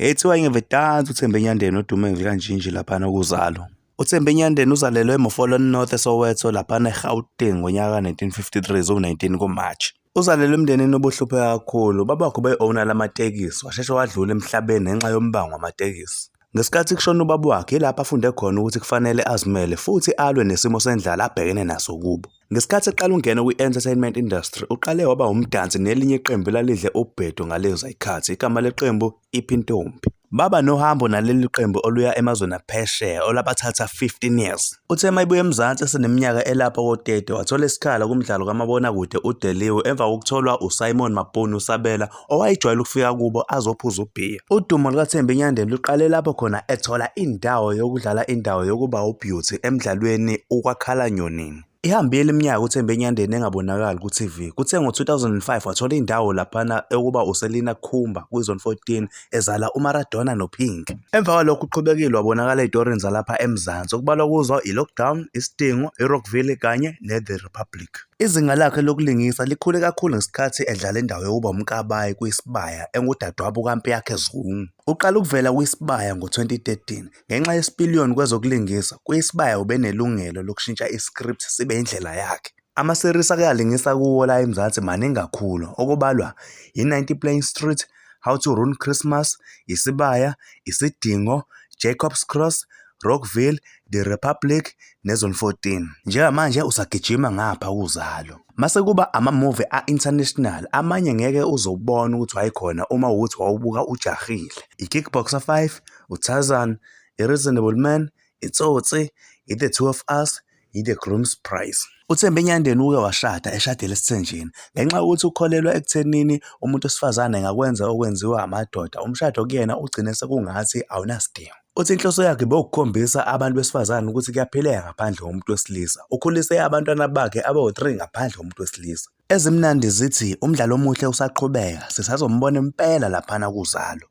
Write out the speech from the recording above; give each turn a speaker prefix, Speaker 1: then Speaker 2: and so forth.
Speaker 1: Ethiwa ngevedansi uThembi Nyandeni odume ngekanjinji laphana uZalo. uThembi Nyandeni uzalelwe eMofolon North eSoweto laphana eGauteng ngonyaka ka-1953 zo-19 kuMarch. Uzalelwe emndenini obuhluphe kakhulu. Babakho be-owner lamatekisi washeshe wadlula emhlabeni ngenxa yombango wamatekisi. Ngesikhathi kushona ubaba wakhe ilapho afunde khona ukuthi kufanele azimele futhi alwe nesimo sendlala abhekene naso kubo. Ngesikhathi eqala ungena kwi-entertainment industry uqale waba umdansi nelinye iqembu elalidle ubhedo ngalezo zayikhathi igama leqembu Thembi. Baba nohambo naleli qembu oluya emazweni aphesheya olabathatha 15 years. Uthe mayibuye eMzansi eseneminyaka elapha ko-30 wathola isikhala kumdlalo kamabonakude uDeliwe emva kokutholwa uSimon Mabhunu Sabela owayejwayele ukufika kubo azophuza ubhiya. Udumo lukaThembi Nyandeni luqale lapho khona ethola indawo yokudlala indawo yokuba ubeauty emdlalweni ukwakhala nyonini. Ihambile iminyaka uThembi Nyandeni engabonakali ku-TV. Kuthe ngo-2005 wathola indawo laphana yokuba uSelina Khumba kwi-Zone 14 ezala uMaradona noPink. Emva kwalokho uqhubekile wabonakala ey'torini zalapha eMzansi okubalwa kuzo iLockdown, Isidingo, iRockville kanye neThe Republic. Izinga lakhe lokulingisa likhule kakhulu ngesikhathi edlala indawo yokuba umkabayi kwiSibaya engudadewabo kampi yakhe Zungu. Uqala ukuvela kwiSibaya ngo-2013 ngenxa yesipiliyoni kwezokulingisa. kwiSibaya ubenelungelo lokushintsha iscript sibe indlela yakhe. Amaseries ake alingisa kuwo la eMzansi maningi kakhulu okubalwa i-90 Plain Street, How to Ruin Christmas, Isibaya, Isidingo, Jacob's Cross, Rockville, The Republic neZone 14. Njengamanje usagijima ngapha uZalo. Mase kuba ama-movie a-international amanye ngeke uzobona ukuthi wayikhona uma ukuthi wawubuka ujahile. I-Kickboxer 5, uTarzan, I-Reasonable Man, iTsotsi, i-The Two of Us, i-The Groom's Prize. uThembi Nyandeni uke washada eshadela esithenjini ngenxa yokuthi ukholelwa ekuthenini umuntu wesifazane engakwenza okwenziwa amadoda. Umshado kuyena ugcine sekungathi awunasidingo. Uthi inhloso yakhe bewukukhombisa abantu besifazane ukuthi kuyaphileka ngaphandle komuntu wesilisa. Ukhulise abantwana bakhe abawu-3 ngaphandle komuntu wesilisa. Ezimnandi zithi umdlalo omuhle usaqhubeka, sisazombona impela laphana kuZalo.